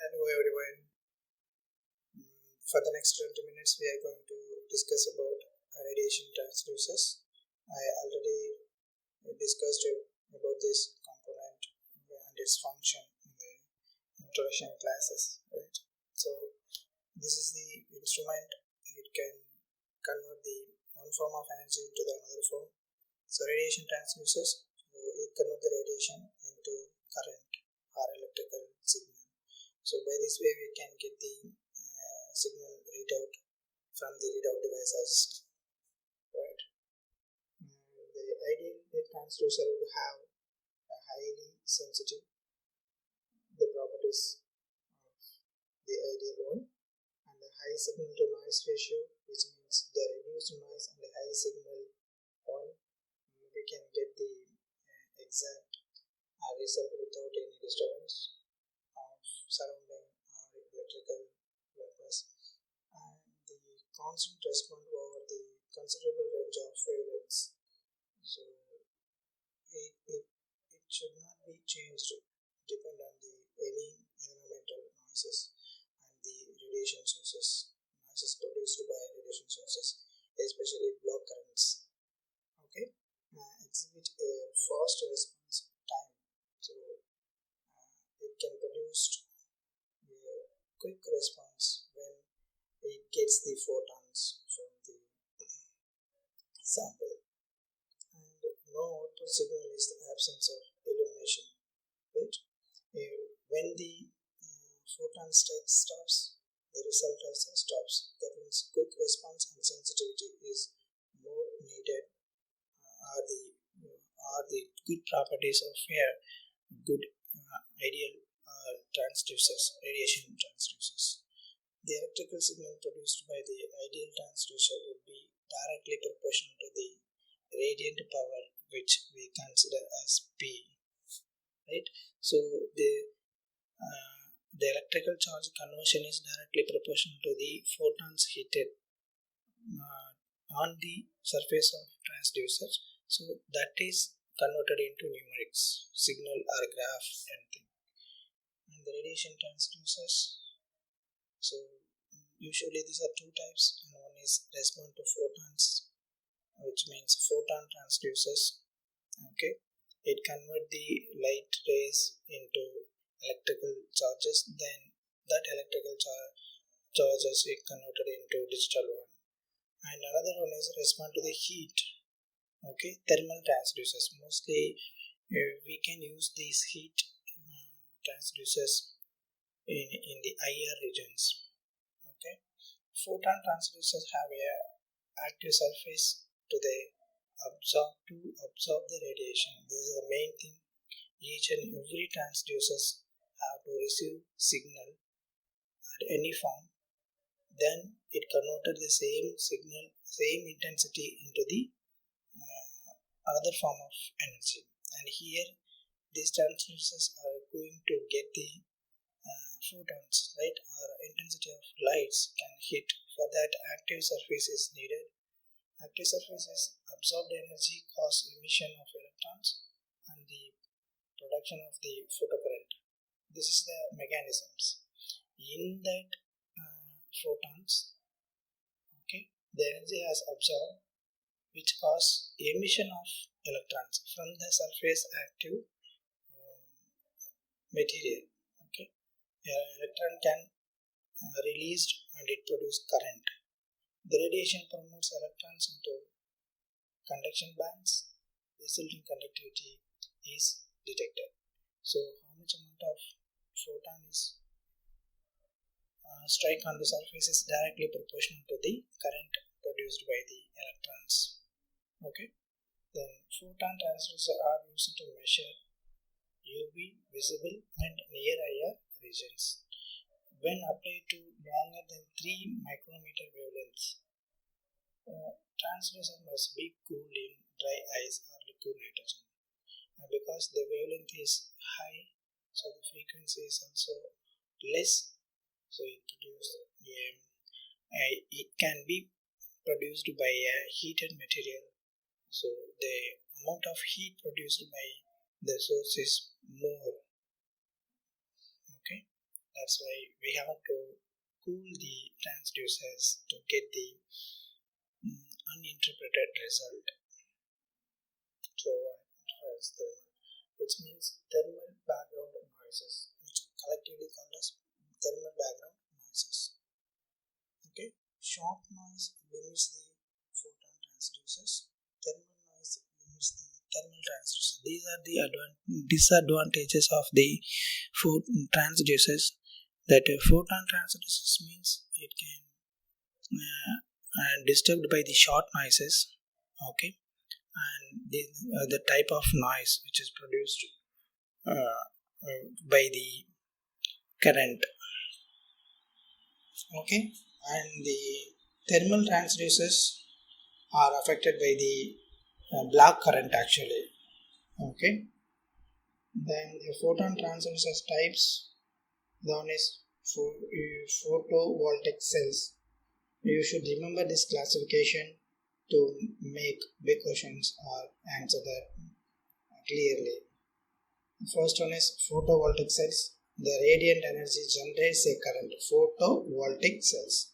Hello everyone. For the next 20 minutes, we are going to discuss about radiation transducers. I already discussed about this component and its function in the introduction classes, right? So this is the instrument. It can convert the one form of energy into the another form. So radiation transducers, so it convert the radiation into current or electrical signal. So by this way, we can get the signal readout from the readout devices, right? The ideal transducer would have a highly sensitive the properties of the ideal one and a high signal to noise ratio, which means the reduced noise and the high signal one. We can get the exact result without any disturbance of surrounding or electrical purpose, and the constant response over the considerable range of wavelengths. So it should not be changed depend on the any environmental noises and the radiation sources, noises produced by radiation sources, especially block currents. Okay, exhibit a fast response time. So it can produce a quick response when it gets the photons from the sample, and no output signal is the absence of illumination, right? When the photon stops, the result also stops. That means quick response and sensitivity is more needed. Are the good properties of good ideal transducers, radiation transducers. The electrical signal produced by the ideal transducer would be directly proportional to the radiant power, which we consider as P, right? So the electrical charge conversion is directly proportional to the photons heated on the surface of transducers. So that is converted into numerics, signal or graph, anything. And the radiation transducers. So usually these are two types, and one is response to photons, which means photon transducers. Okay, it convert the light rays into electrical charges, then that electrical charges is converted into digital one. And another one is respond to the heat. Okay, thermal transducers. Mostly we can use these heat transducers in the IR regions. Okay, photon transducers have a active surface to absorb the radiation. This is the main thing. Each and every transducers have to receive signal at any form. Then it converted the same signal, same intensity into the another form of energy. And here these transducers are going to get the photons, right, or intensity of lights can hit. For that, active surface is needed. Active surfaces absorb the energy, cause emission of electrons, and the production of the photocurrent. This is the mechanisms. In that photons, okay, the energy has absorbed, which cause emission of electrons from the surface active material. Okay, electron can released and it produce current. The radiation promotes electrons into conduction bands, resulting conductivity is detected. So how much amount of photon is strike on the surface is directly proportional to the current produced by the electrons. Okay, then photon transducers are used to measure UV, visible and near IR regions. When applied to longer than 3 micrometer wavelengths, transducer must be cooled in dry ice or liquid nitrogen. Because the wavelength is high, so the frequency is also less, so it can be produced by a heated material. So the amount of heat produced by the source is more. Okay, That's why we have to cool the transducers to get the uninterpreted result. So which means thermal background noises, which collectively called as thermal background noises. Okay, shock noise limits the photon transducers. Thermal noise limits the thermal transducers. These are the disadvantages of the transducers. That photon transducers means it can disturbed by the short noises. Okay, and the type of noise which is produced by the current. Okay, and the thermal transducers are affected by the black current actually. Okay, then the photon transducers types, one is photovoltaic cells. You should remember this classification to make big questions or answer that clearly. First one is photovoltaic cells. The radiant energy generates a current. Photovoltaic cells,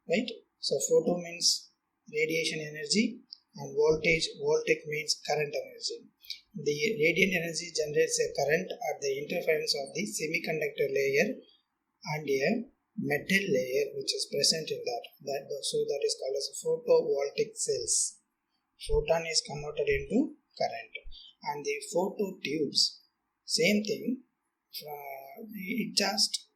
right? So photo means radiation energy and voltaic means current energy. The radiant energy generates a current at the interference of the semiconductor layer and a metal layer which is present in so that is called as photovoltaic cells. Photon is converted into current, and the phototubes, same thing, it just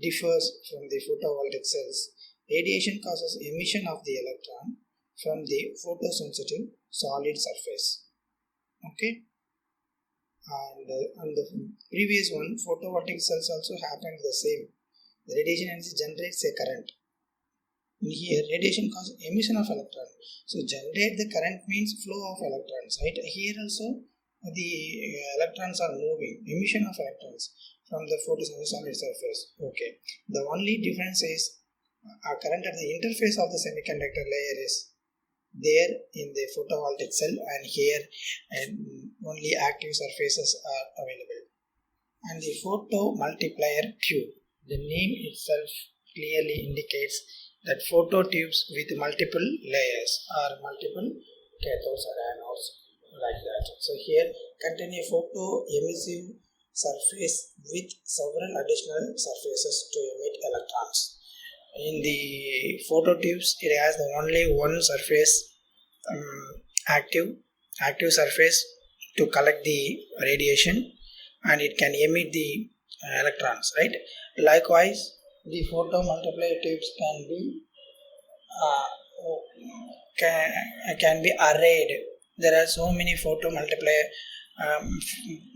differs from the photovoltaic cells. Radiation causes emission of the electron from the photosensitive solid surface. Okay, and on the previous one, photovoltaic cells also happened the same. The radiation energy generates a current. Here, radiation causes emission of electron. So, generate the current means flow of electrons, right? Here also, the electrons are moving, emission of electrons from the photosensitive solid surface. Okay. The only difference is current at the interface of the semiconductor layer is there in the photovoltaic cell, and here only active surfaces are available. And the photomultiplier tube, the name itself clearly indicates that phototubes with multiple layers or multiple cathodes or anodes like that. So here contain a photoemissive surface with several additional surfaces to emit electrons. In the phototubes, it has only one surface, active surface to collect the radiation, and it can emit the electrons, right? Likewise, the photomultiplier tubes can be arrayed. There are so many photomultiplier.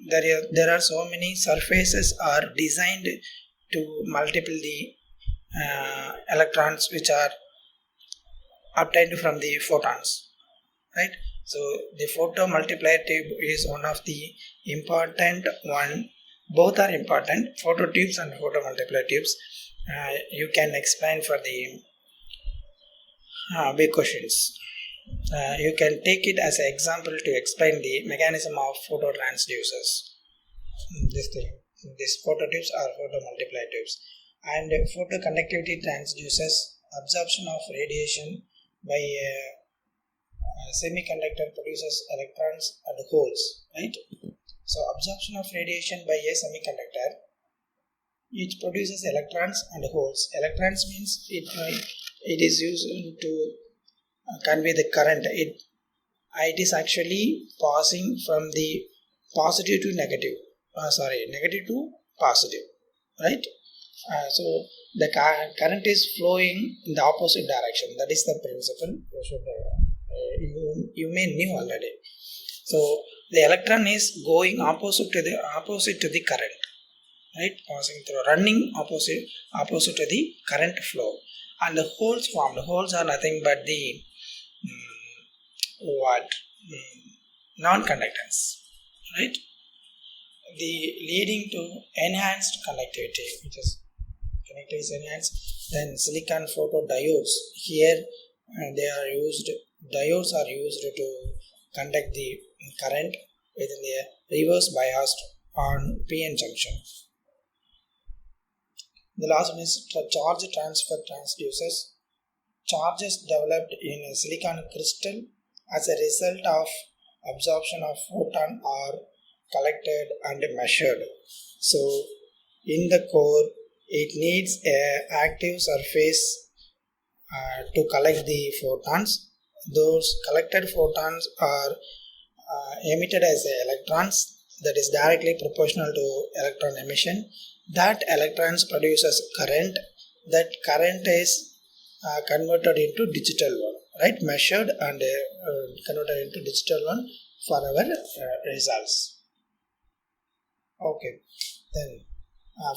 There are so many surfaces are designed to multiply the electrons which are obtained from the photons, right? So the photomultiplier tube is one of the important one. Both are important, phototubes and photomultiplier tubes. You can explain for the big questions. You can take it as an example to explain the mechanism of phototransducers. These phototubes are photomultiplier tubes. And photoconductivity transducers, absorption of radiation by semiconductor produces electrons and holes, right? So absorption of radiation by a semiconductor, it produces electrons and holes. Electrons means it is used to convey the current. It is actually passing from the positive to negative. Negative to positive, right? So the current is flowing in the opposite direction. That is the principle. You may knew already. So the electron is going opposite to the current, right? Passing through, running opposite to the current flow, and the holes formed. Holes are nothing but the non-conductance, right? The leading to enhanced conductivity, which is connectivity is enhanced. Then silicon photodiodes. Here diodes are used to conduct the current within the reverse biased on PN junction. The last one is charge transfer transducers. Charges developed in a silicon crystal as a result of absorption of photon are collected and measured. So in the core it needs an active surface to collect the photons. Those collected photons are emitted as electrons, that is directly proportional to electron emission. That electrons produces current. That current is converted into digital one, right? Measured and converted into digital one for our results. Okay, then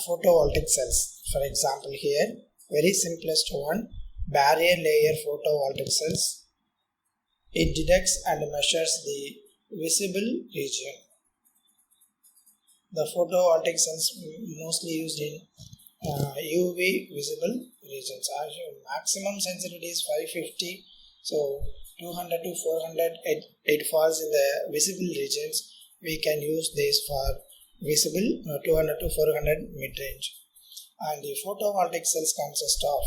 photovoltaic cells. For example, here very simplest one, barrier layer photovoltaic cells. It detects and measures the visible region. The photovoltaic cells mostly used in UV visible regions. Maximum sensitivity is 550, so 200 to 400 it falls in the visible regions. We can use this for visible 200 to 400 mid-range. And the photovoltaic cells consist of,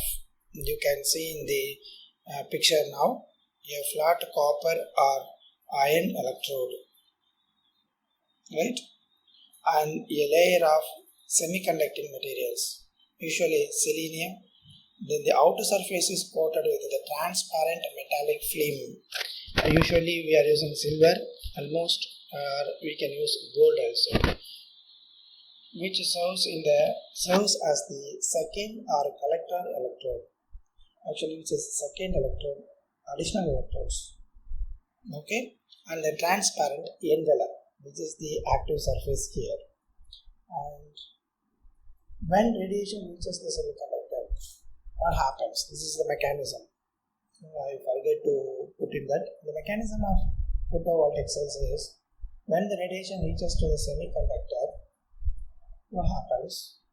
you can see in the picture now, a flat copper or iron electrode, right, and a layer of semiconducting materials, usually selenium. Then the outer surface is coated with the transparent metallic film. Usually we are using silver, almost, or we can use gold also, which serves as the second or collector electrode. Actually, which is second electrode, additional electrodes. Okay, and the transparent envelope, which is the active surface here. And when radiation reaches the semiconductor, what happens? This is the mechanism. I forget to put in that. The mechanism of photovoltaic cells is, when the radiation reaches to the semiconductor, what happens?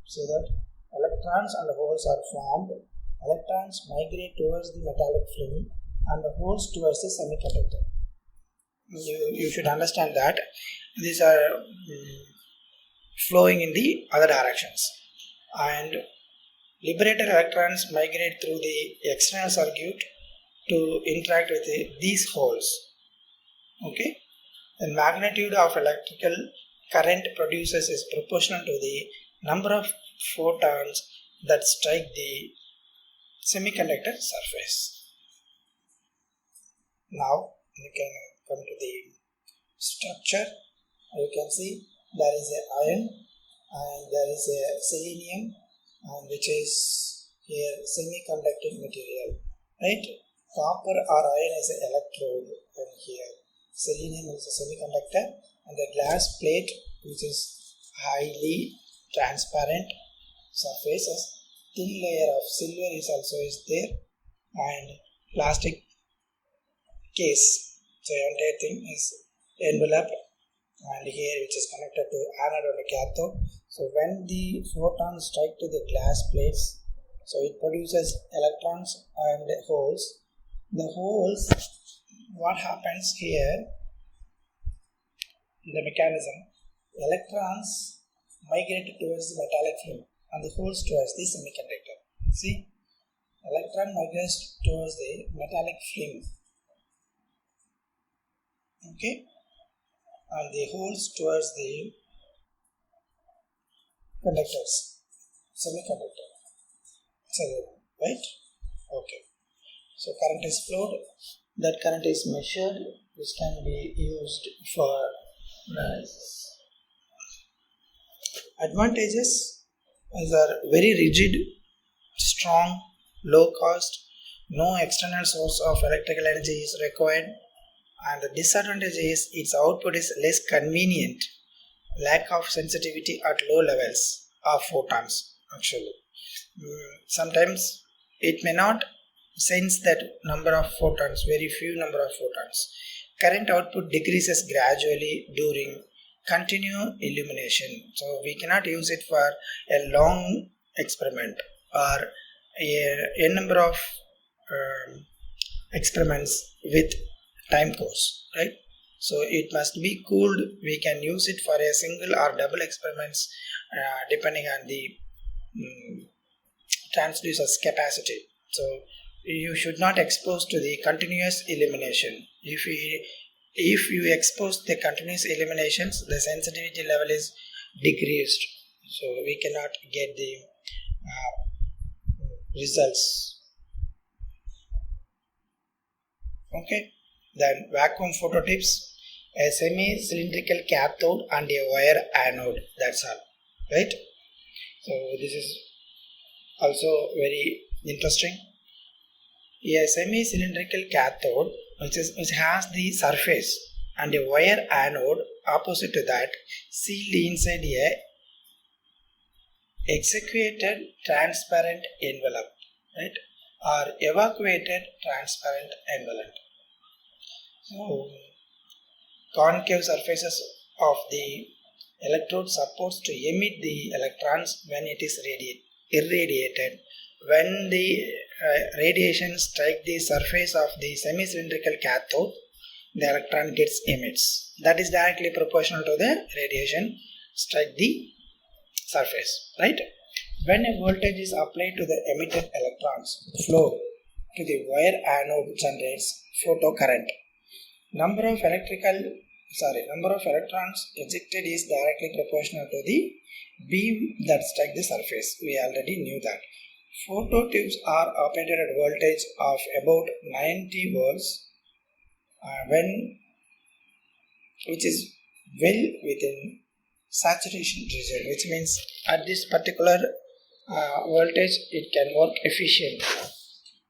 So that electrons and holes are formed. Electrons migrate towards the metallic film and the holes towards the semiconductor. You should understand that these are flowing in the other directions, and liberated electrons migrate through the external circuit to interact with these holes. Okay, the magnitude of electrical current produces is proportional to the number of photons that strike the semiconductor surface. Now you can come to the structure. You can see there is a iron and there is a selenium, and which is here semiconducting material, right? Copper or iron is an electrode, and here selenium is a semiconductor, and the glass plate, which is highly transparent surfaces. Thin layer of silver is also there, and plastic case. So entire thing is enveloped, and here which is connected to anode and cathode. So when the photons strike to the glass plates, so it produces electrons and holes. The holes, what happens here in the mechanism, electrons migrate towards the metallic film and the holes towards the semiconductor. See, electron migrates towards the metallic film, okay, and the holes towards the conductors, semiconductor, right? Okay, so current is flowed, that current is measured, which can be used for advantages are very rigid, strong, low cost, no external source of electrical energy is required, and the disadvantage is its output is less convenient, lack of sensitivity at low levels of photons. Actually, sometimes it may not sense that number of photons, very few number of photons. Current output decreases gradually during continuous illumination, so we cannot use it for a long experiment or a number of experiments with time course, right? So it must be cooled. We can use it for a single or double experiments depending on the transducer's capacity. So you should not expose to the continuous illumination. If you expose the continuous illuminations, the sensitivity level is decreased, so we cannot get the results. Okay, then vacuum phototips, a semi-cylindrical cathode and a wire anode, that's all, right? So this is also very interesting. A semi-cylindrical cathode which has the surface and a wire anode opposite to that, sealed inside a executed transparent envelope, right, or evacuated transparent envelope. So concave surfaces of the electrode supposed to emit the electrons when it is irradiated. When the radiation strikes the surface of the semi-cylindrical cathode, the electron gets emits. That is directly proportional to the radiation strike the surface, right? When a voltage is applied to the emitted electrons, flow to the wire anode generates photocurrent. Number of electrons ejected is directly proportional to the beam that strike the surface. We already knew that. Phototubes are operated at voltage of about 90 volts which is well within saturation region, which means at this particular voltage it can work efficiently.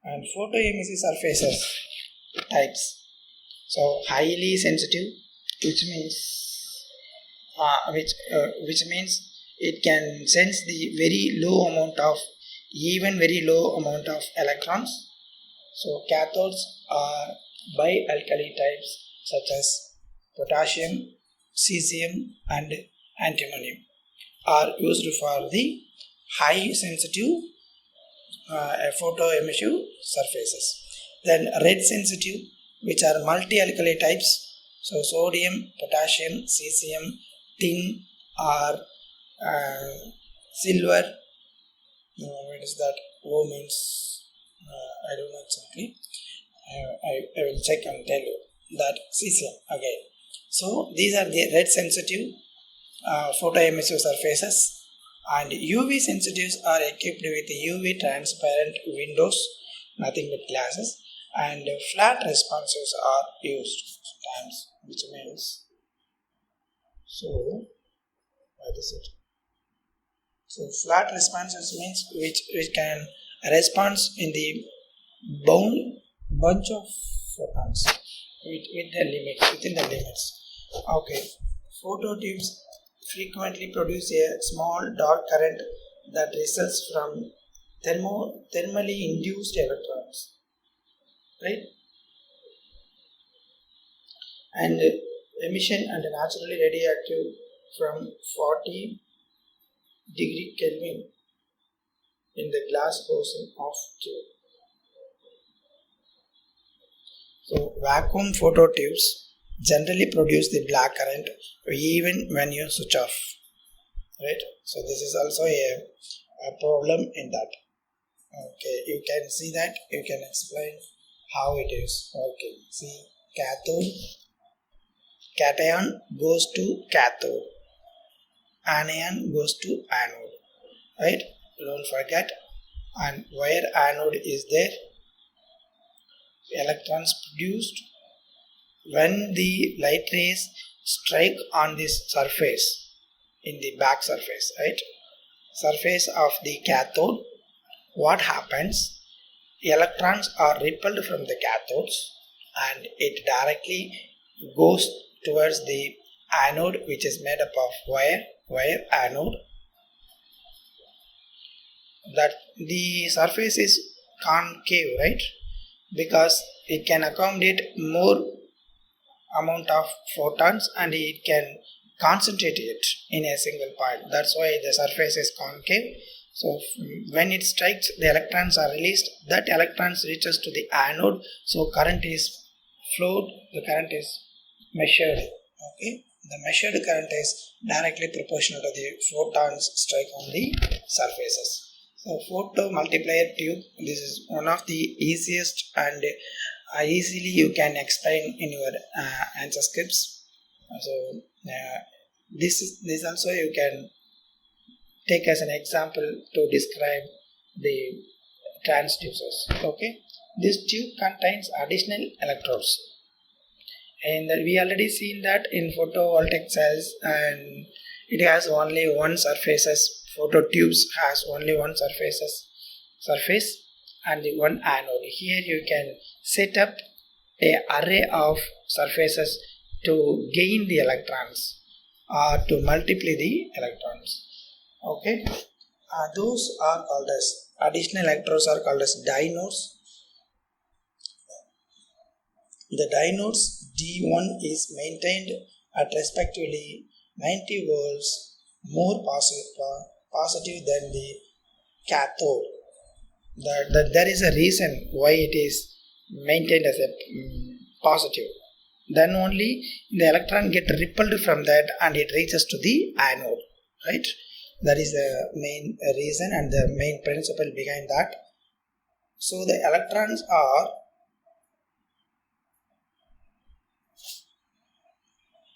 And photoemissive surfaces types, so highly sensitive, which means it can sense the very low amount of electrons. So cathodes are bialkali types such as potassium, cesium and antimony are used for the high sensitive photoemissive surfaces. Then red sensitive, which are multi-alkali types, so sodium, potassium, cesium, tin or silver. What is that? O means I don't know exactly. I will check and tell you that cesium again. So these are the red sensitive photoemissive surfaces, and UV sensitives are equipped with UV transparent windows, nothing but glasses, and flat responses are used sometimes, which means, so what is it? So flat responses means which can response in the bunch of photons within the limits. Okay, phototubes frequently produce a small dark current that results from thermally induced electrons, right? And emission and naturally radioactive from 40 degree Kelvin in the glass housing of tube. So vacuum phototubes generally produce the black current even when you switch off, right? So this is also a problem in that. Okay, you can see that, you can explain how it is. Okay, see, cation goes to cathode, anion goes to anode, right? Don't forget. And wire anode is there. Electrons produced when the light rays strike on this surface, in the back surface, right, surface of the cathode. What happens? Electrons are repelled from the cathodes and it directly goes towards the anode, which is made up of wire anode. That the surface is concave, right, because it can accommodate more amount of photons and it can concentrate it in a single point. That's why the surface is concave. So when it strikes, the electrons are released. That electrons reaches to the anode. So current is flowed. The current is measured. Okay, the measured current is directly proportional to the photons strike on the surfaces. So photomultiplier tube, this is one of the easiest and easily you can explain in your answer scripts. So this also you can take as an example to describe the transducers. Okay, this tube contains additional electrodes, and we already seen that in photovoltaic cells, and it has only one surfaces. Photo tubes has only one surface and the one anode. Here you can set up a array of surfaces to gain the electrons or to multiply the electrons. Okay, those are called as additional electrodes are called as dinodes. The dinodes D1 is maintained at respectively 90 volts more positive than the cathode. That there is a reason why it is maintained as a positive. Then only the electron get repelled from that and it reaches to the anode. Right? That is the main reason and the main principle behind that. So the electrons are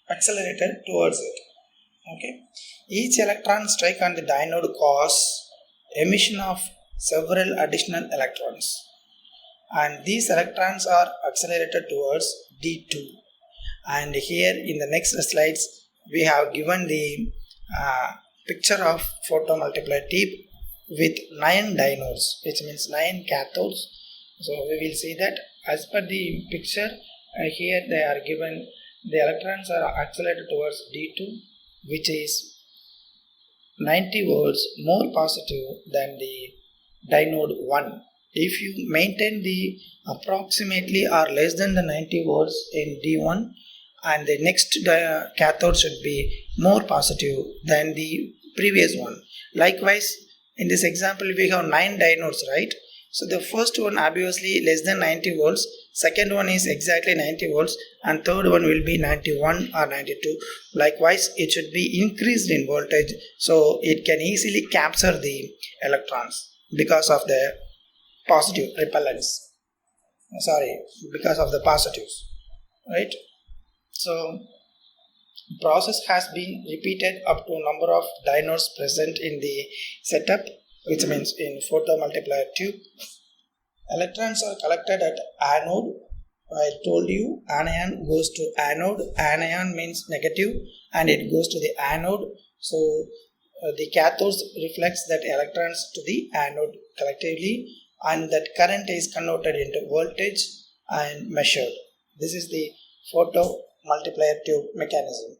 accelerated towards it. Okay, each electron strike on the dynode cause emission of several additional electrons, and these electrons are accelerated towards D2. And here in the next slides we have given the picture of photomultiplier tube with 9 dinodes, which means 9 cathodes. So we will see that as per the picture here they are given the electrons are accelerated towards D2, which is 90 volts more positive than the dynode 1. If you maintain the approximately or less than the 90 volts in D1, and the next cathode should be more positive than the previous one. Likewise, in this example we have 9 dinodes, right? So the first one obviously less than 90 volts, second one is exactly 90 volts, and third one will be 91 or 92. Likewise, it should be increased in voltage so it can easily capture the electrons because of the positive repellents. Because of the positives, right? So process has been repeated up to number of dinodes present in the setup, which means in photomultiplier tube. Electrons are collected at anode. I told you anion goes to anode. Anion means negative and it goes to the anode. So the cathodes reflects that electrons to the anode collectively, and that current is converted into voltage and measured. This is the photomultiplier tube mechanism.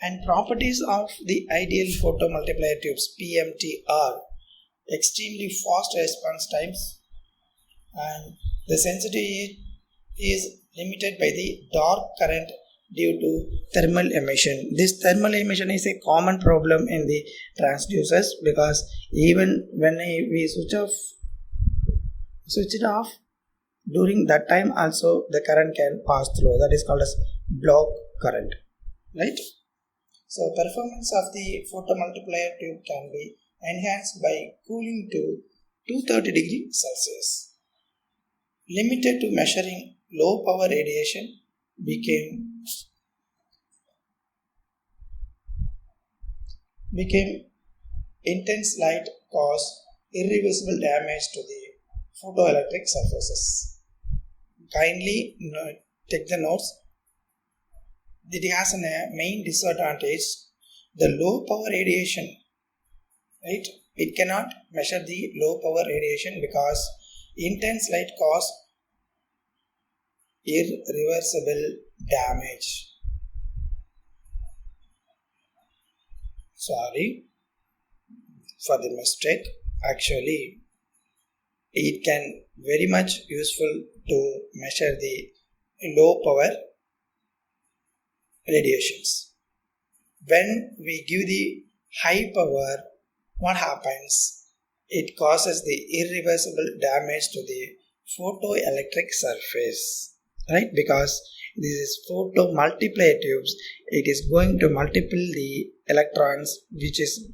And properties of the ideal photomultiplier tubes PMT are extremely fast response times, and the sensitivity is limited by the dark current due to thermal emission. This thermal emission is a common problem in the transducers, because even when we switch it off, during that time also the current can pass through. That is called as block current, right? So performance of the photomultiplier tube can be enhanced by cooling to 230 degrees Celsius. Limited to measuring low power radiation became intense light cause irreversible damage to the photoelectric surfaces. Kindly take the notes. It has a main disadvantage, the low power radiation, right? It cannot measure the low power radiation because intense light cause irreversible damage. Sorry for the mistake. Actually, it can very much useful to measure the low power radiations. When we give the high power, what happens? It causes the irreversible damage to the photoelectric surface, right? Because This is photo multiplier tubes. It is going to multiply the electrons which is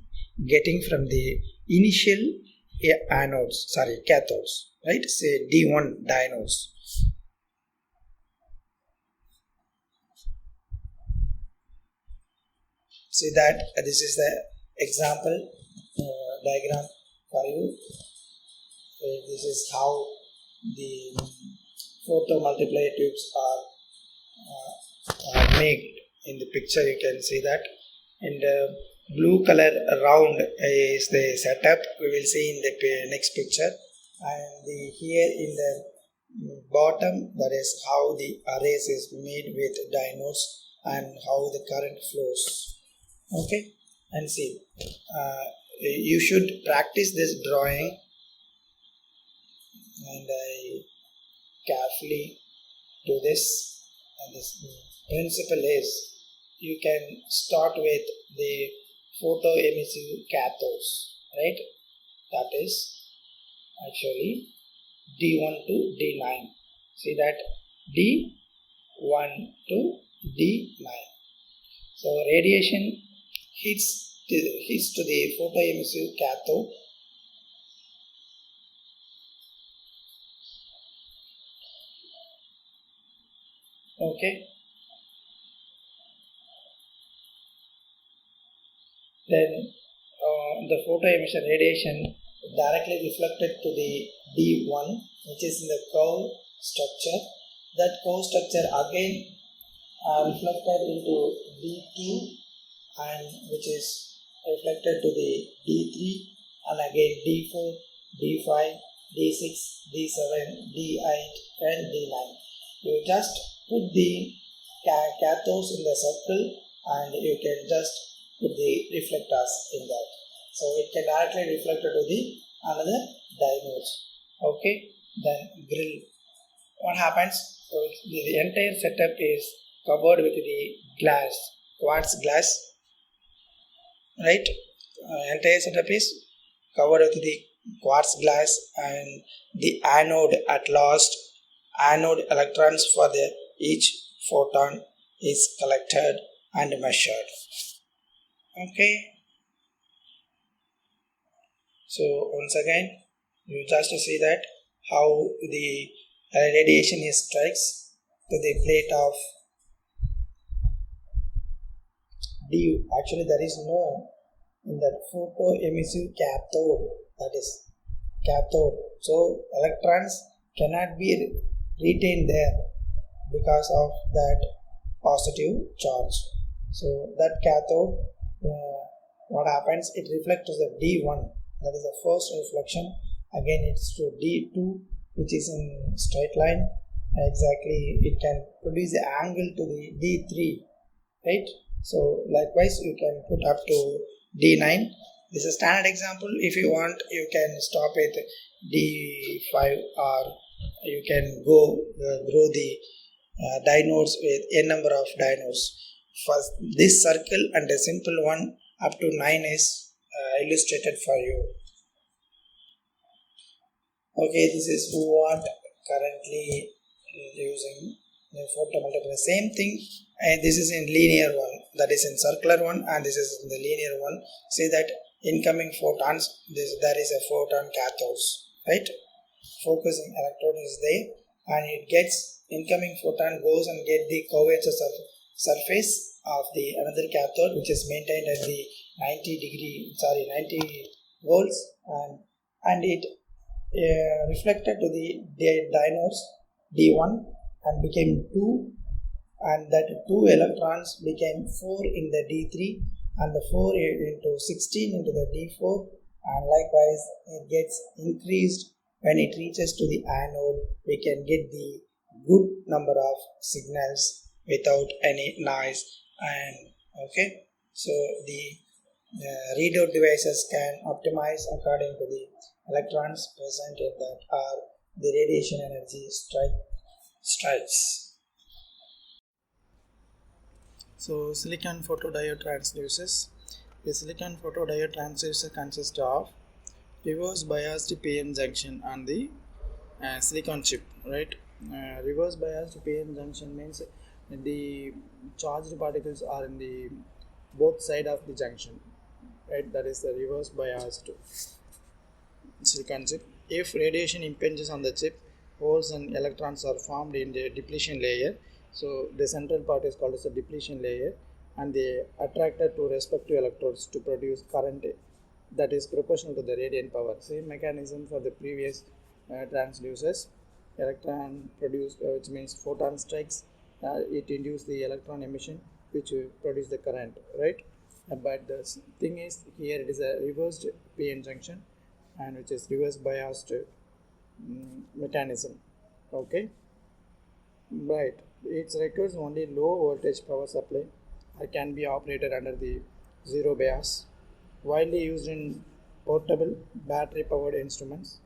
getting from the initial cathodes, right? Say D1 diodes. See that this is the example diagram for you. This is how the photo multiplier tubes are made. In the picture you can see that. In the blue color round is the setup. We will see in the next picture. And here in the bottom, that is how the arrays is made with diodes and how the current flows. Okay, and see, you should practice this drawing, and I carefully do this. And this principle is, you can start with the photoemissive cathodes, right? That is actually D1 to D9. See that D1 to D9. So radiation hits to the photoemissive cathode. Okay. Then the photoemission radiation directly reflected to the D1, which is in the curve structure. That curve structure again reflected into D2, and which is reflected to the D3, and again D4, D5, D6, D7, D8 and D9. You just put the cathodes in the circle, and you can just put the reflectors in that. So it can directly reflect to the another diodes. Okay, then grill. What happens? So the entire setup is covered with the glass, quartz glass, right? Entire setup is covered with the quartz glass, and the anode at last, anode electrons for the each photon is collected and measured. Okay. So once again, you just see that how the radiation is strikes to the plate of D. Actually, there is no in that photoemissive cathode, that is cathode. So electrons cannot be retained there because of that positive charge. So that cathode, what happens? It reflects to the D1. That is the first reflection. Again, it's to D2, which is in straight line. Exactly, it can produce the angle to the D3, right? So likewise, you can put up to D9. This is a standard example. If you want, you can stop at D5, or you can go grow the diodes with n number of diodes. First, this circle and a simple one up to 9 is illustrated for you. Okay, this is what currently using the photo multiplier. Same thing, and this is in linear one, that is in circular one, and this is in the linear one. See that incoming photons, there is a photon cathodes, right? Focusing electrode is there, and it gets incoming photon goes and get the curvature surface of the another cathode, which is maintained at the 90 volts, and it reflected to the diodes D1 and became 2, and that 2 electrons became 4 in the D3, and the 4 into 16 into the D4, and likewise it gets increased when it reaches to the anode. We can get the good number of signals without any noise. And okay, so the readout devices can optimize according to the electrons present in that, or the radiation energy strikes. So silicon photodiode transducers. The silicon photodiode transducer consists of reverse biased PN junction on the silicon chip, right? Reverse biased PN junction means the charged particles are in the both side of the junction, right? That is the reverse biased silicon chip. If radiation impinges on the chip, holes and electrons are formed in the depletion layer. So the central part is called as the depletion layer, and they attracted to respective electrodes to produce current that is proportional to the radiant power. Same mechanism for the previous transducers. Electron produce, which means photon strikes, it induces the electron emission, which will produce the current, right? But the thing is, here it is a reversed PN junction, and which is reverse biased mechanism. Okay, right. It requires only low voltage power supply. It can be operated under the zero bias. Widely used in portable battery powered instruments.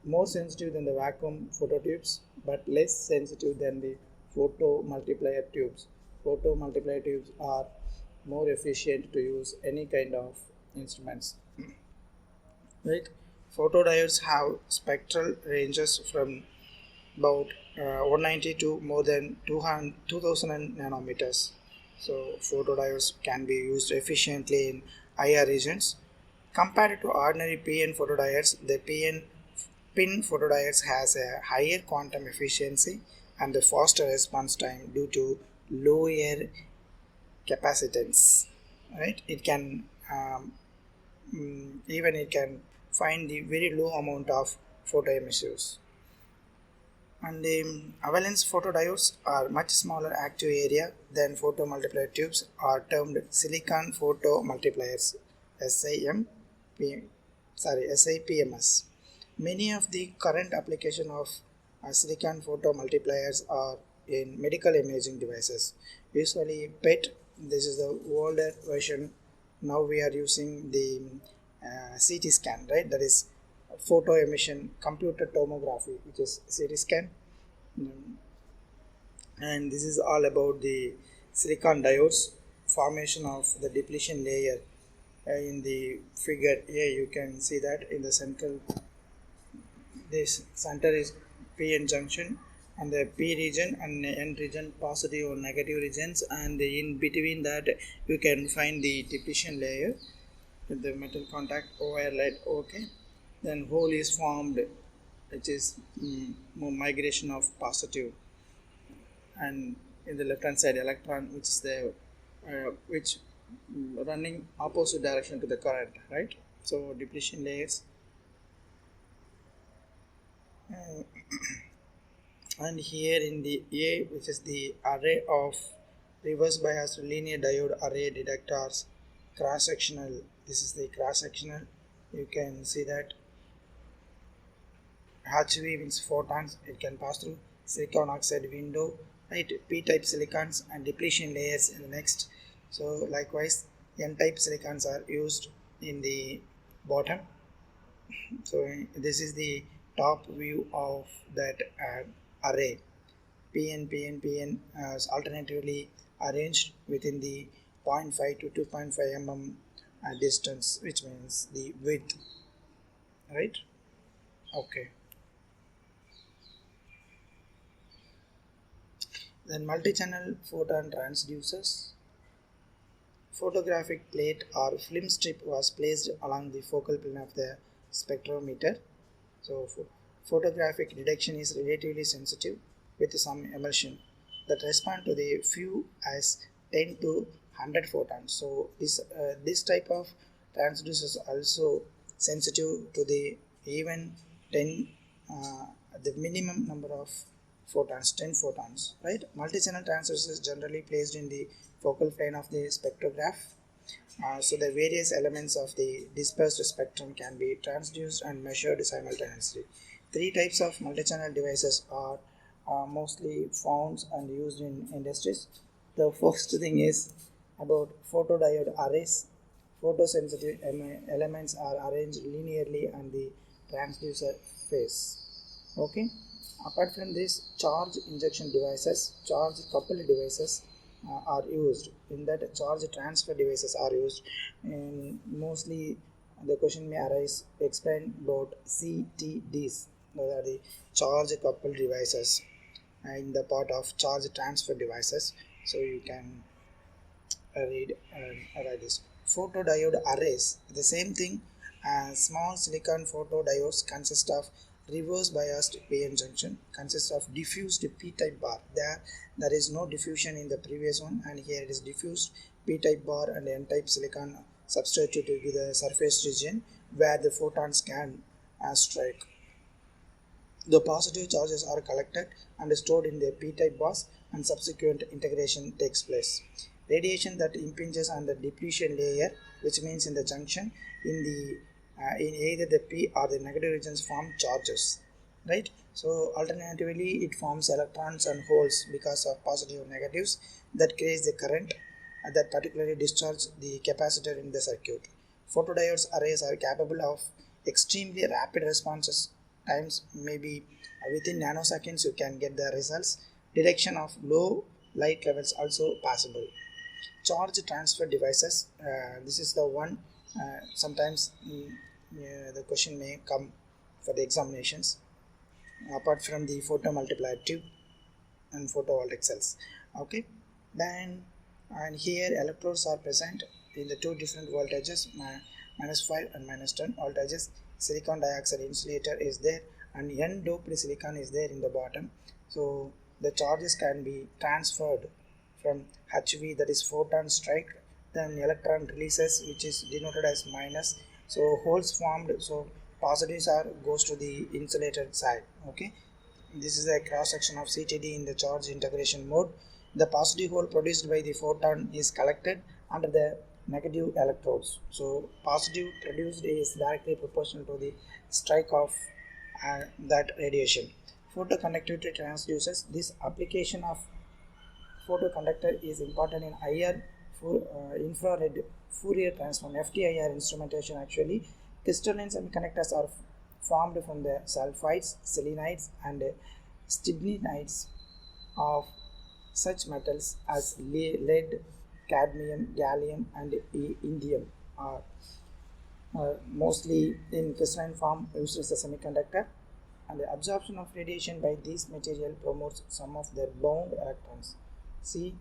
More sensitive than the vacuum phototubes, but less sensitive than the photo multiplier tubes. Photo multiplier tubes are more efficient to use any kind of instruments. Right? Photodiodes have spectral ranges from about 190 to more than 200, 2000 nanometers. So photodiodes can be used efficiently in IR regions. Compared to ordinary PN photodiodes, the PIN photodiodes has a higher quantum efficiency and a faster response time due to lower capacitance. Right? It can even it can find the very low amount of photoemissives. And the valence photodiodes are much smaller active area than photomultiplier tubes are termed silicon photomultipliers SIM, SIPMS. Many of the current application of silicon photomultipliers are in medical imaging devices. Usually PET, this is the older version. Now we are using the CT scan, right? That is photo emission computer tomography, which is CT scan. Mm, and this is all about the silicon diodes formation of the depletion layer. In the figure here you can see that in the central, this center is PN junction, and the P region and N region positive or negative regions, and in between that you can find the depletion layer with the metal contact overlaid. Okay, then hole is formed, which is migration of positive, and in the left hand side electron, which is the which running opposite direction to the current, right? So depletion layers, uh, and here in the A, which is the array of reverse biased linear diode array detectors, cross sectional, this is the cross sectional. You can see that HV means photons, it can pass through silicon oxide window, right? P-type silicons and depletion layers in the next. So likewise, N-type silicons are used in the bottom. So this is the top view of that array. PN alternatively arranged within the 0.5 to 2.5 mm distance, which means the width, right? Okay. Then multi-channel photon transducers. Photographic plate or film strip was placed along the focal plane of the spectrometer. So photographic detection is relatively sensitive with some emulsion that respond to the few as 10 to 100 photons. So this type of transducers also sensitive to the even 10 uh, the minimum number of photons, 10 photons, right? Multi-channel transducers is generally placed in the focal plane of the spectrograph. So the various elements of the dispersed spectrum can be transduced and measured simultaneously. Three types of multi-channel devices are mostly found and used in industries. The first thing is about photodiode arrays. Photosensitive elements are arranged linearly on the transducer face. Okay. Apart from this, charge injection devices, charge coupled devices are used. In that, charge transfer devices are used. And mostly, the question may arise: explain about CTDs. Those are the charge coupled devices in the part of charge transfer devices. So you can write this. Photodiode arrays, the same thing. Small silicon photodiodes consist of reverse biased PN junction, consists of diffused p-type bar. There is no diffusion in the previous one, and here it is diffused p-type bar and n-type silicon substituted to the surface region where the photons can strike. The positive charges are collected and stored in the p-type bars, and subsequent integration takes place. Radiation that impinges on the depletion layer, which means in the junction, in either the p or the negative regions, form charges, right? So alternatively, it forms electrons and holes because of positive and negatives that creates the current that particularly discharge the capacitor in the circuit. Photodiodes arrays are capable of extremely rapid responses times, maybe within nanoseconds you can get the results. Detection of low light levels also possible. Charge transfer devices, this is the one sometimes the question may come for the examinations apart from the photomultiplier tube and photovoltaic cells. Okay, then and here electrodes are present in the two different voltages, -5 and -10 voltages. Silicon dioxide insulator is there, and n doped silicon is there in the bottom. So the charges can be transferred from HV, that is photon strike, then electron releases, which is denoted as minus. So holes formed, so positives are goes to the insulated side. Okay, this is a cross section of CTD in the charge integration mode. The positive hole produced by the photon is collected under the negative electrodes. So positive produced is directly proportional to the strike of that radiation. Photoconductivity transducers. This application of photoconductor is important in higher infrared Fourier transform FTIR instrumentation. Actually, crystalline semiconductors are formed from the sulfides, selenides, and stibninides of such metals as lead, cadmium, gallium, and indium are mostly in crystalline form used as a semiconductor, and the absorption of radiation by these material promotes some of their bound electrons. See,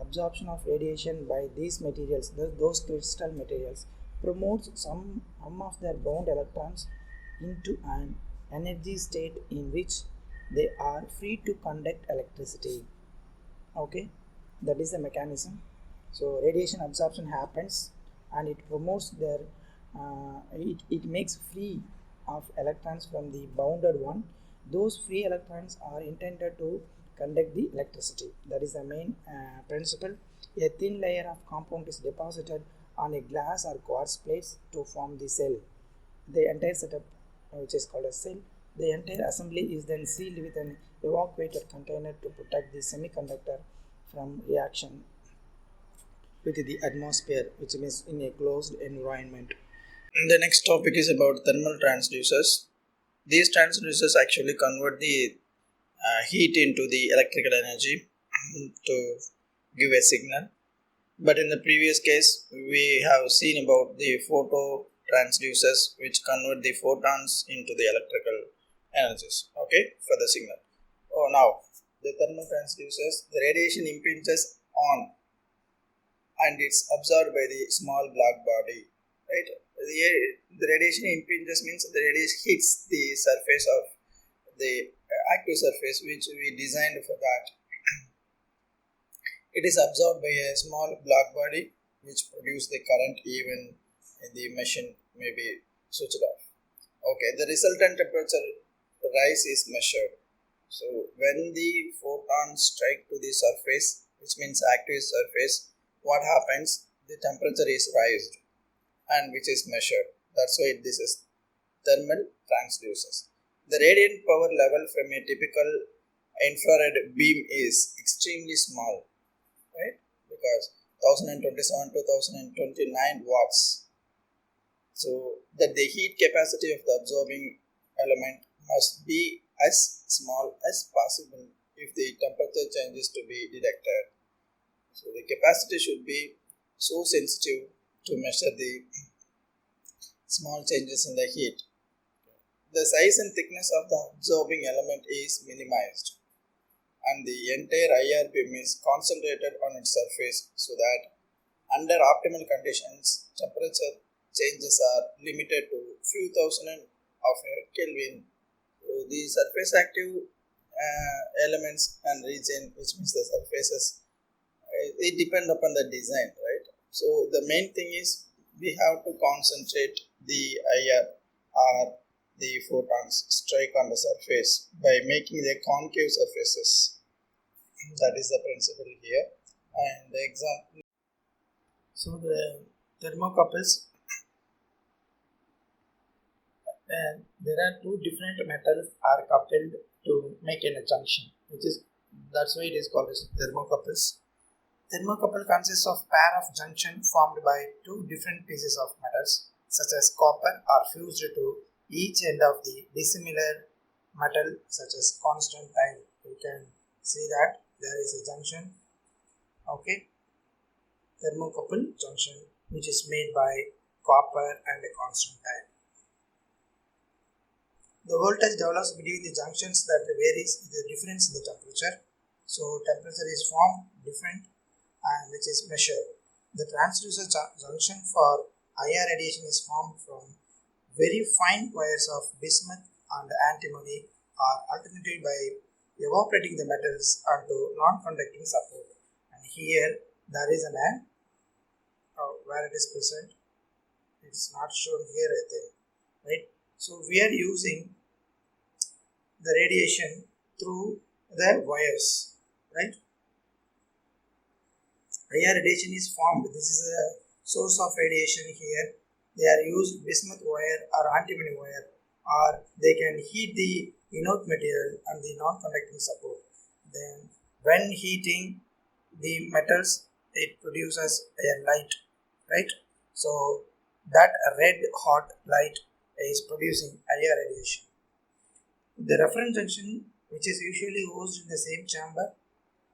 absorption of radiation by these materials, those crystal materials, promotes some of their bound electrons into an energy state in which they are free to conduct electricity. Okay, that is the mechanism. So radiation absorption happens, and it promotes their it makes free of electrons from the bounded one. Those free electrons are intended to conduct the electricity. That is the main principle. A thin layer of compound is deposited on a glass or quartz plates to form the cell. The entire setup, which is called a cell, the entire assembly is then sealed with an evacuated container to protect the semiconductor from reaction with the atmosphere, which means in a closed environment. The next topic is about thermal transducers. These transducers actually convert the heat into the electrical energy to give a signal. But in the previous case, we have seen about the photo transducers, which convert the photons into the electrical energies, okay, for the signal. Oh, now the thermal transducers, the radiation impinges on and it's absorbed by the small black body, right? The radiation impinges means the radiation hits the surface of the active surface which we designed for that. It is absorbed by a small black body which produces the current even the machine may be switched off. Okay, the resultant temperature rise is measured. So when the photons strike to the surface, which means active surface, what happens? The temperature is raised and which is measured. That's why this is thermal transducers. The radiant power level from a typical infrared beam is extremely small, right? Because 1027 to 1029 watts. So that the heat capacity of the absorbing element must be as small as possible if the temperature changes to be detected. So the capacity should be so sensitive to measure the small changes in the heat. The size and thickness of the absorbing element is minimized, and the entire IR beam is concentrated on its surface so that under optimal conditions, temperature changes are limited to few thousand of a Kelvin. So the surface active elements and region, which means the surfaces, it depend upon the design, right? So the main thing is we have to concentrate the IR or the photons strike on the surface by making the concave surfaces. That is the principle here. And the example. So the thermocouples, there are two different metals are coupled to make a junction, which is that's why it is called as thermocouples. Thermocouple consists of pair of junction formed by two different pieces of metals, such as copper, are fused to each end of the dissimilar metal, such as Constantine. You can see that there is a junction. Okay, thermocouple junction, which is made by copper and a Constantine. The voltage develops between the junctions that varies with the difference in the temperature. So temperature is formed different and which is measured. The transducer junction for IR radiation is formed from very fine wires of bismuth and antimony are alternated by evaporating the metals onto non-conducting support. And here there is an where it is present. It's not shown here, I think, right? So we are using the radiation through the wires, right? IR radiation is formed. This is a source of radiation here. They are used bismuth wire or antimony wire, or they can heat the inert material and the non-conducting support. Then when heating the metals, it produces a light, right? So that red hot light is producing IR radiation. The reference junction, which is usually housed in the same chamber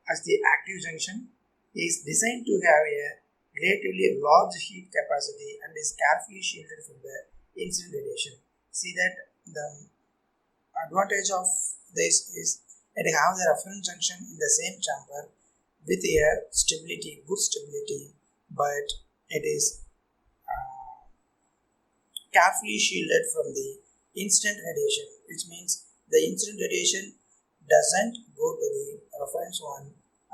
as the active junction, is designed to have a relatively large heat capacity and is carefully shielded from the incident radiation. See that the advantage of this is that you have the reference junction in the same chamber with a stability, good stability, but it is carefully shielded from the incident radiation, which means the incident radiation doesn't go to the reference one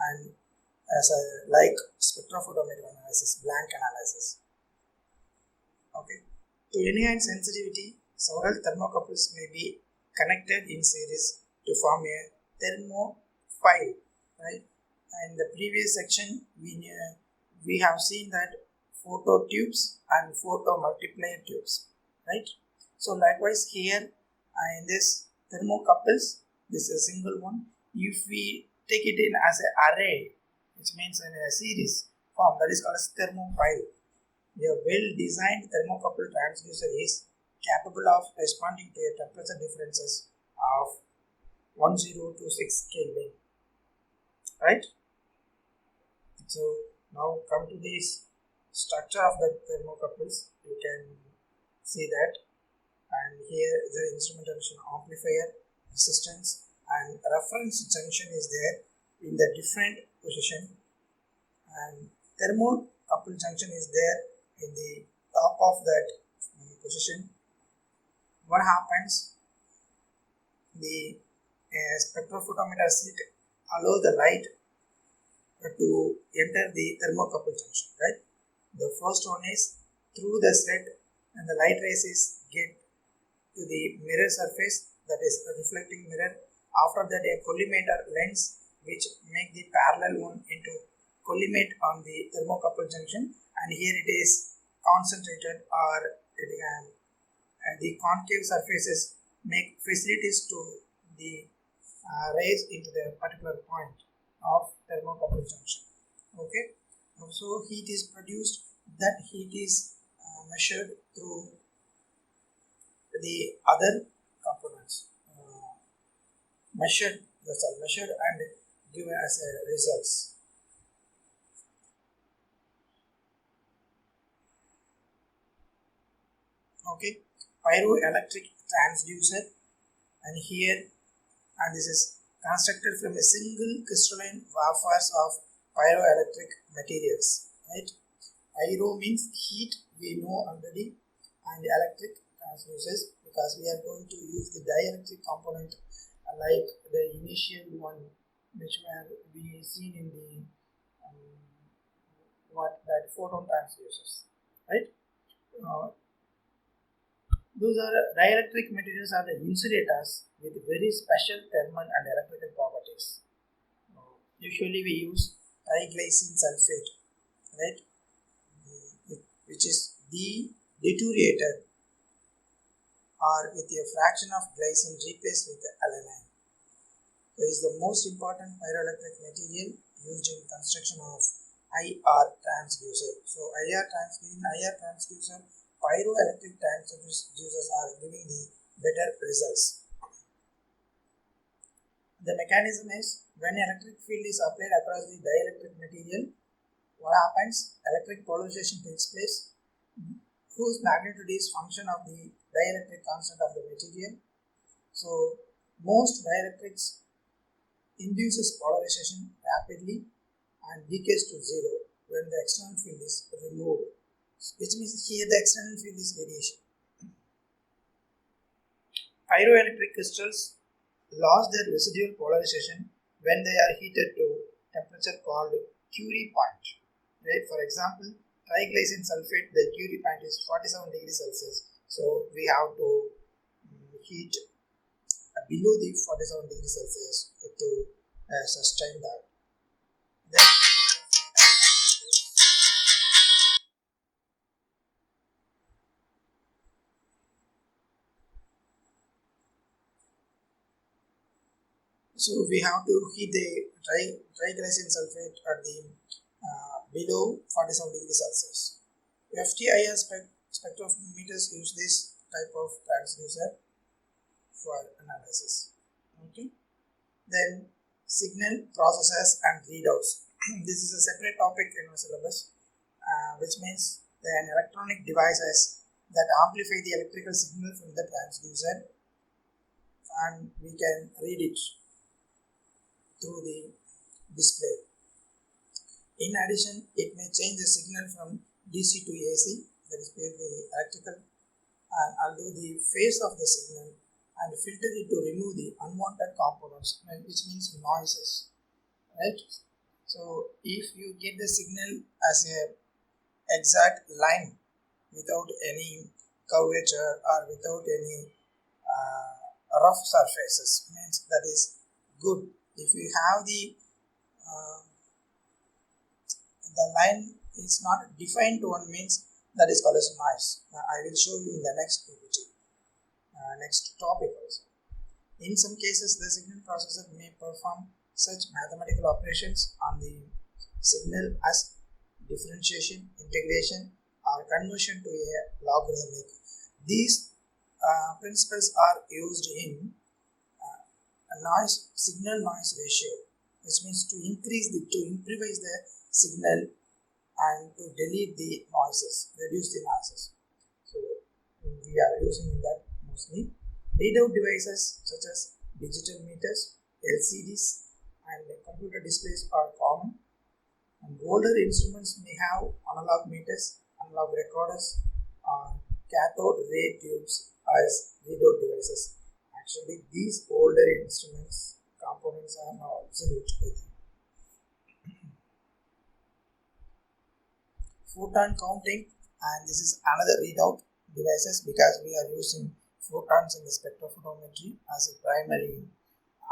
and as a like spectrophotometer analysis, blank analysis. Okay. To enhance sensitivity, several thermocouples may be connected in series to form a thermophile. Right. In the previous section, we have seen that photo tubes and photo multiplier tubes. Right. So likewise here in this thermocouples, this is a single one. If we take it in as an array, which means in a series form, that is called as thermophile. A well-designed thermocouple transducer is capable of responding to a temperature differences of 1026 Kelvin. Right? So now come to this structure of the thermocouples. You can see that, and here the instrumentation amplifier, resistance, and reference junction is there in the different position, and thermocouple junction is there in the top of that position. What happens? The spectrophotometer slit allow the light to enter the thermocouple junction, right? The first one is through the slit, and the light rays get to the mirror surface, that is a reflecting mirror. After that, a collimator lens which make the parallel one into collimate on the thermocouple junction, and here it is concentrated or the concave surfaces make facilities to the rays into the particular point of thermocouple junction. Okay, so heat is produced. That heat is measured through the other components, measured and given as a results. Okay, pyroelectric transducer, and here, and this is constructed from a single crystalline wafers of pyroelectric materials. Right? Pyro means heat, we know already, and electric transducers, because we are going to use the dielectric component like the initial one which were we seen in the photon transducers, right? Those are dielectric materials are the insulators with very special thermal and electrical properties. Usually we use triglycine sulfate, right, which is deteriorated or with a fraction of glycine replaced with alanine. It is the most important pyroelectric material used in construction of IR transducer. So IR transducer, pyroelectric transducers are giving the better results. The mechanism is when electric field is applied across the dielectric material, what happens? Electric polarization takes place, whose magnitude is function of the dielectric constant of the material. So most dielectrics induces polarization rapidly and decays to zero when the external field is removed, which means here the external field is radiation. Pyroelectric crystals lose their residual polarization when they are heated to temperature called Curie point. Right? For example, triglycine sulfate, the Curie point is 47 degrees Celsius. So we have to heat below the 47 degrees Celsius to sustain that. Then so we have to heat the triglycine sulfate at the below 47 degrees Celsius. FTIR spectrophotometers use this type of transducer for analysis. Okay. Then signal processors and readouts. This is a separate topic in our syllabus, which means they are electronic devices that amplify the electrical signal from the transducer, and we can read it through the display. In addition, it may change the signal from DC to AC, that is purely electrical, and although the phase of the signal, and filter it to remove the unwanted components, which means noises, right? So if you get the signal as a exact line without any curvature or without any rough surfaces, means that is good. If you have the line is not defined to one, means that is called as noise. I will show you in the next PPT. Next topic also. In some cases, the signal processor may perform such mathematical operations on the signal as differentiation, integration, or conversion to a logarithmic. These principles are used in a signal noise ratio, which means to improvise the signal and to delete the noises, reduce the noises. So we are using that mostly. Readout devices such as digital meters, LCDs, and computer displays are common. And older instruments may have analog meters, analog recorders, or cathode ray tubes as readout devices. Actually, these older instruments components are now obsolete. Photon counting, and this is another readout devices because we are using photons in the spectrophotometry as a primary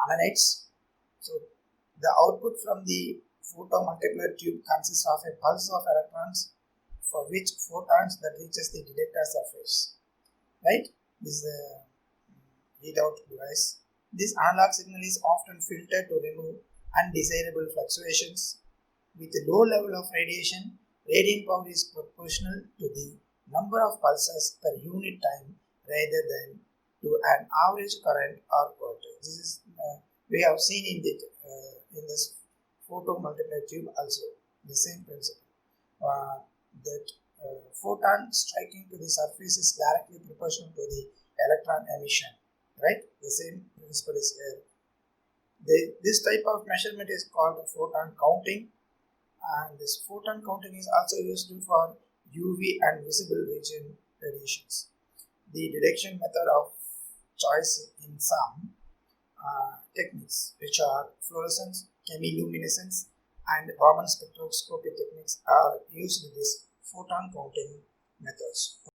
analytes. So the output from the photomultiplier tube consists of a pulse of electrons for which photons that reaches the detector surface. Right? This is a readout device. This analog signal is often filtered to remove undesirable fluctuations. With a low level of radiation, radiant power is proportional to the number of pulses per unit time rather than to an average current or voltage. This is we have seen in this photomultiplier tube also the same principle. That photon striking to the surface is directly proportional to the electron emission. Right? The same principle is here. This type of measurement is called photon counting, and this photon counting is also used for UV and visible region radiations. The detection method of choice in some techniques, which are fluorescence, chemiluminescence, and Raman spectroscopy techniques, are used in these photon counting methods.